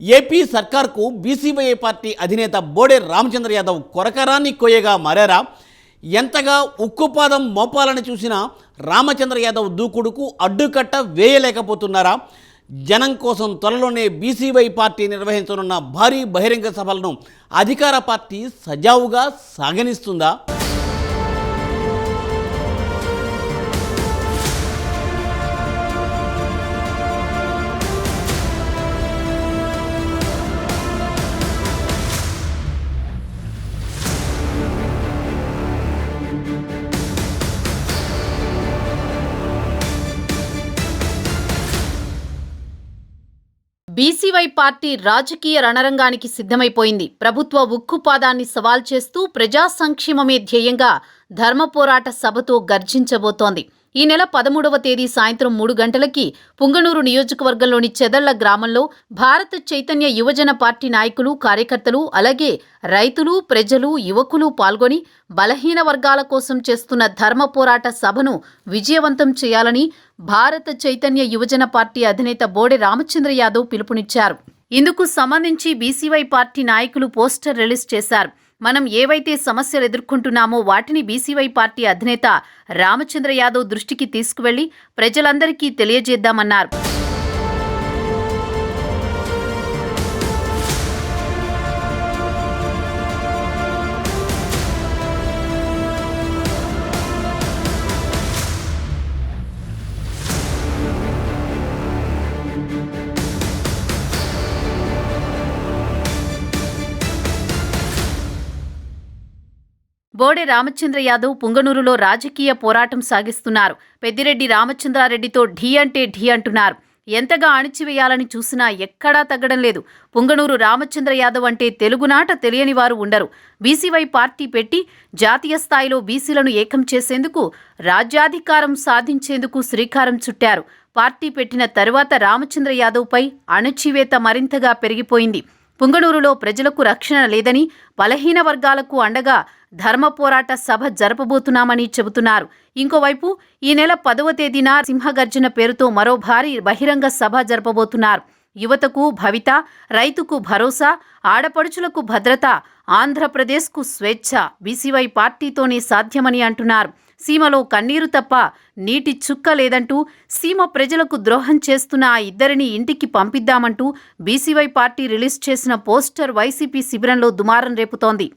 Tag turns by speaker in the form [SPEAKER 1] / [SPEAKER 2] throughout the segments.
[SPEAKER 1] AP సర్కార్కు BCY party అధినేత బోడే రామచంద్ర యాదవ్ కొరకరాన్ని కొయ్యగా మారారా? ఎంతగా ఉక్కుపాదం మోపాలని చూసినా రామచంద్ర యాదవ్ దూకుడుకు అడ్డుకట్ట వేయలేకపోతున్నారా? జనం కోసం త్వరలోనే బీసీవై పార్టీ నిర్వహించనున్న భారీ బహిరంగ సభలను అధికార పార్టీ సజావుగా సాగనిస్తుందా?
[SPEAKER 2] బీసీవై పార్టీ రాజకీయ రణరంగానికి సిద్ధమైపోయింది. ప్రభుత్వ ఉక్కుపాదాన్ని సవాల్ చేస్తూ ప్రజా సంక్షేమమే ధ్యేయంగా ధర్మ పోరాట సభతో గర్జించబోతోంది. ఈ నెల 13వ తేదీ సాయంత్రం 3 గంటలకి పుంగనూరు నియోజకవర్గంలోని చెదళ్ల గ్రామంలో భారత చైతన్య యువజన పార్టీ నాయకులు, కార్యకర్తలు, అలాగే రైతులు, ప్రజలు, యువకులు పాల్గొని బలహీన వర్గాల కోసం చేస్తున్న ధర్మ పోరాట సభను విజయవంతం చేయాలని భారత చైతన్య యువజన పార్టీ అధినేత బోడే రామచంద్ర యాదవ్ పిలుపునిచ్చారు. ఇందుకు సంబంధించి బీసీవై పార్టీ నాయకులు పోస్టర్ రిలీజ్ చేశారు. మనం ఏవైతే సమస్యలు ఎదుర్కొంటున్నామో వాటిని బీసీవై పార్టీ అధినేత రామచంద్ర యాదవ్ దృష్టికి తీసుకువెళ్లి ప్రజలందరికీ తెలియజేద్దామన్నారు. బోడే రామచంద్ర యాదవ్ పుంగనూరులో రాజకీయ పోరాటం సాగిస్తున్నారు. పెద్దిరెడ్డి రామచంద్రారెడ్డితో ఢీ అంటే ఢీ అంటున్నారు. ఎంతగా అణిచివేయాలని చూసినా ఎక్కడా తగ్గడం లేదు. పుంగనూరు రామచంద్ర యాదవ్ అంటే తెలుగునాట తెలియని వారు ఉండరు. బీసీవై పార్టీ పెట్టి జాతీయ స్థాయిలో బీసీలను ఏకం చేసేందుకు, రాజ్యాధికారం సాధించేందుకు శ్రీకారం చుట్టారు. పార్టీ పెట్టిన తరువాత రామచంద్ర యాదవ్పై అణచివేత మరింతగా పెరిగిపోయింది. పుంగనూరులో ప్రజలకు రక్షణ లేదని, బలహీన వర్గాలకు అండగా ధర్మ పోరాట సభ జరపబోతున్నామని చెబుతున్నారు. ఇంకోవైపు ఈ నెల 10వ తేదీన సింహగర్జన పేరుతో మరో భారీ బహిరంగ సభ జరపబోతున్నారు. యువతకు భవిత, రైతుకు భరోసా, ఆడపడుచులకు భద్రత, ఆంధ్రప్రదేశ్కు స్వేచ్ఛ బీసీవై పార్టీతోనే సాధ్యమని అంటున్నారు. సీమలో కన్నీరు తప్ప నీటి చుక్క లేదంటూ సీమ ప్రజలకు ద్రోహం చేస్తున్న ఆ ఇద్దరిని ఇంటికి పంపిద్దామంటూ బీసీవై పార్టీ రిలీజ్ చేసిన పోస్టర్ వైసీపీ శిబిరంలో దుమారం రేపుతోంది.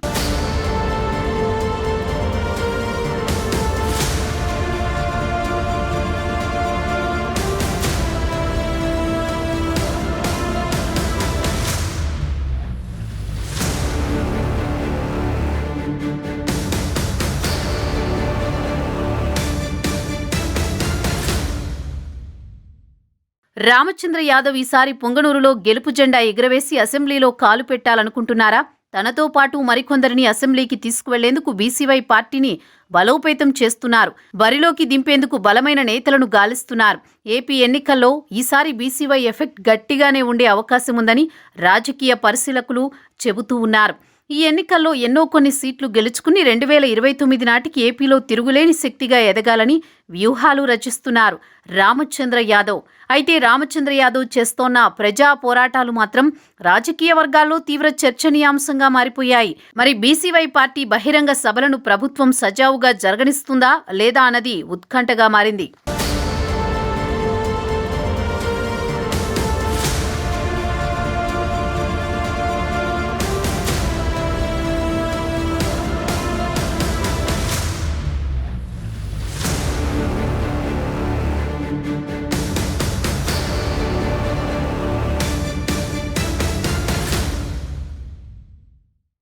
[SPEAKER 2] రామచంద్ర యాదవ్ ఈసారి పుంగనూరులో గెలుపు జెండా ఎగురవేసి అసెంబ్లీలో కాలు పెట్టాలనుకుంటున్నారా? తనతో పాటు మరికొందరిని అసెంబ్లీకి తీసుకువెళ్లేందుకు బీసీవై పార్టీని బలోపేతం చేస్తున్నారు. బరిలోకి దింపేందుకు బలమైన నేతలను గాలిస్తున్నారు. ఏపీ ఎన్నికల్లో ఈసారి బీసీవై ఎఫెక్ట్ గట్టిగానే ఉండే అవకాశం ఉందని రాజకీయ పరిశీలకులు చెబుతూ ఉన్నారు. ఈ ఎన్నికల్లో కొన్ని సీట్లు గెలుచుకుని 2029 నాటికి ఏపీలో తిరుగులేని శక్తిగా ఎదగాలని వ్యూహాలు రచిస్తున్నారు రామచంద్ర యాదవ్. అయితే రామచంద్ర యాదవ్ చేస్తోన్న ప్రజా పోరాటాలు మాత్రం రాజకీయ వర్గాల్లో తీవ్ర చర్చనీయాంశంగా మారిపోయాయి. మరి బీసీవై పార్టీ బహిరంగ సభలను ప్రభుత్వం సజావుగా జరగనిస్తుందా లేదా అన్నది ఉత్కంఠగా మారింది.